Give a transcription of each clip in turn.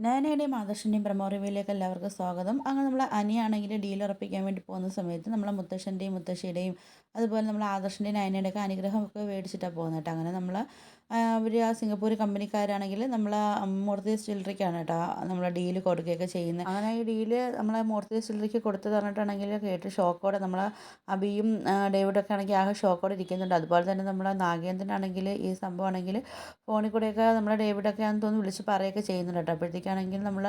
നയനയുടെയും ആദർശിൻ്റെയും promo റിവ്യൂയിലേക്ക് എല്ലാവർക്കും സ്വാഗതം. അങ്ങനെ നമ്മൾ അനിയാണെങ്കിൽ ഡീൽ ഉറപ്പിക്കാൻ വേണ്ടി പോകുന്ന സമയത്ത് നമ്മളെ മുത്തശ്ശൻ്റെയും മുത്തശ്ശിയുടെയും അതുപോലെ നമ്മൾ ആദർശിൻ്റെയും നയനയുടെയൊക്കെ അനുഗ്രഹമൊക്കെ മേടിച്ചിട്ടാണ് പോകുന്നത് കേട്ടോ. അങ്ങനെ നമ്മൾ അവർ ആ സിംഗപ്പൂർ കമ്പനിക്കാരാണെങ്കിൽ നമ്മൾ മൂർത്തീസ് ജ്വല്ലറിക്കാണ് കേട്ടോ നമ്മൾ ഡീല് കൊടുക്കുകയൊക്കെ ചെയ്യുന്നത്. അങ്ങനെ ഈ ഡീല് നമ്മളെ മൂർത്തീസ് ജ്വല്ലറിക്ക് കൊടുത്തു പറഞ്ഞിട്ടാണെങ്കിൽ കേട്ട് ഷോക്കോടെ നമ്മൾ അബിയും ഡേവിഡൊക്കെ ആണെങ്കിൽ ആകെ ഷോക്കോടെ ഇരിക്കുന്നുണ്ട്. അതുപോലെ തന്നെ നമ്മൾ നാഗേന്ദ്രനാണെങ്കിൽ ഈ സംഭവമാണെങ്കിൽ ഫോണിൽ കൂടെയൊക്കെ നമ്മുടെ ഡേവിഡൊക്കെ ആണെന്ന് തോന്നുന്നു വിളിച്ച് പറയുകയൊക്കെ ചെയ്യുന്നുണ്ട് കേട്ടോ. അപ്പോഴത്തേക്കാണെങ്കിൽ നമ്മൾ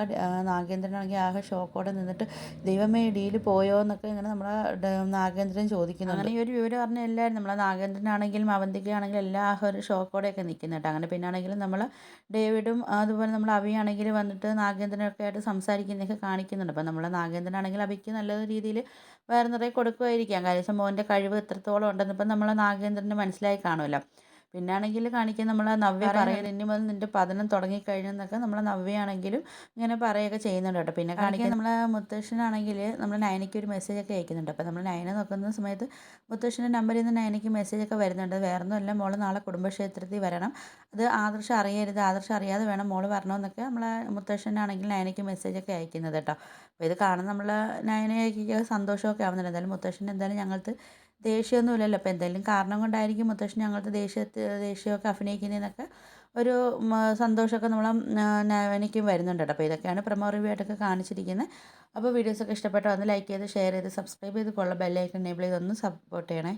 നാഗേന്ദ്രനാണെങ്കിൽ ആകെ ഷോക്കോടെ നിന്നിട്ട് ദൈവമേ ഡീല് പോയോ എന്നൊക്കെ ഇങ്ങനെ നമ്മളെ നാഗേന്ദ്രൻ ചോദിക്കുന്നുണ്ട്. അങ്ങനെ ഈ ഒരു വിവരം പറഞ്ഞ എല്ലാവരും നമ്മളെ നാഗേന്ദ്രനാണെങ്കിലും അവന്തികയാണെങ്കിലും എല്ലാ ഒരു ഷോക്കോടെയൊക്കെ നിൽക്കുന്നത് കേട്ടോ. അങ്ങനെ പിന്നെ ആണെങ്കിലും നമ്മൾ ഡേവിഡും അതുപോലെ നമ്മൾ അവിയാണെങ്കിൽ വന്നിട്ട് നാഗേന്ദ്രനൊക്കെ ആയിട്ട് സംസാരിക്കുന്നതൊക്കെ കാണിക്കുന്നുണ്ട്. അപ്പോൾ നമ്മൾ നാഗേന്ദ്രനാണെങ്കിൽ അവിക്ക് നല്ല രീതിയിൽ വേറെ നിറയെ കൊടുക്കുമായിരിക്കാം. കാര്യം മോൻ്റെ കഴിവ് എത്രത്തോളം ഉണ്ടെന്ന് ഇപ്പം നമ്മൾ നാഗേന്ദ്രന് മനസ്സിലായി കാണുമല്ലോ. പിന്നാണെങ്കിൽ കാണിക്കാൻ നമ്മളെ നവ്യ പറയുന്നത് ഇനി മുതൽ നിൻ്റെ പതനം തുടങ്ങിക്കഴിഞ്ഞെന്നൊക്കെ നമ്മളെ നവ്യയാണെങ്കിലും ഇങ്ങനെ പറയുകയൊക്കെ ചെയ്യുന്നുണ്ട് കേട്ടോ. പിന്നെ കാണിക്കാൻ നമ്മളെ മുത്തശ്ശനാണെങ്കിൽ നമ്മൾ നയനയ്ക്ക് ഒരു മെസ്സേജൊക്കെ അയക്കുന്നുണ്ട്. അപ്പോൾ നമ്മൾ നയന നോക്കുന്ന സമയത്ത് മുത്തശ്ശൻ്റെ നമ്പറിൽ നിന്ന് നയനയ്ക്ക് മെസ്സേജൊക്കെ വരുന്നുണ്ട്. വേറൊന്നുമല്ല, മോള് നാളെ കുടുംബക്ഷേത്രത്തിൽ വരണം, അത് ആദർശം അറിയരുത്, ആദർശം അറിയാതെ വേണം മോള് വരണമെന്നൊക്കെ നമ്മളെ മുത്തശ്ശനാണെങ്കിൽ നയനയ്ക്ക് മെസ്സേജൊക്കെ അയക്കുന്നത് കേട്ടോ. അപ്പോൾ ഇത് കാണുന്ന നമ്മൾ നയനയ്ക്ക് സന്തോഷമൊക്കെ ആവുന്നുണ്ട്. എന്തായാലും മുത്തശ്ശൻ എന്തായാലും ഞങ്ങൾക്ക് ദേഷ്യമൊന്നുമില്ലല്ലോ. അപ്പോൾ എന്തെങ്കിലും കാരണം കൊണ്ടായിരിക്കും മുത്തശ്ശൻ ഞങ്ങൾക്ക് ദേഷ്യമൊക്കെ അഭിനയിക്കുന്നതെന്നൊക്കെ ഒരു സന്തോഷമൊക്കെ എനിക്കും വരുന്നുണ്ട് കേട്ടോ. അപ്പോൾ ഇതൊക്കെയാണ് പ്രമോ റിവ്യൂ ആയിട്ടൊക്കെ കാണിച്ചിരിക്കുന്നത്. അപ്പോൾ വീഡിയോസൊക്കെ ഇഷ്ടപ്പെട്ടോ ഒന്ന് ലൈക്ക് ചെയ്ത് ഷെയർ ചെയ്ത് സബ്സ്ക്രൈബ് ചെയ്ത് കൊള്ള ബെല്ലൈക്കൺ എനേബിൾ ചെയ്തൊന്ന് സപ്പോർട്ട് ചെയ്യണേ.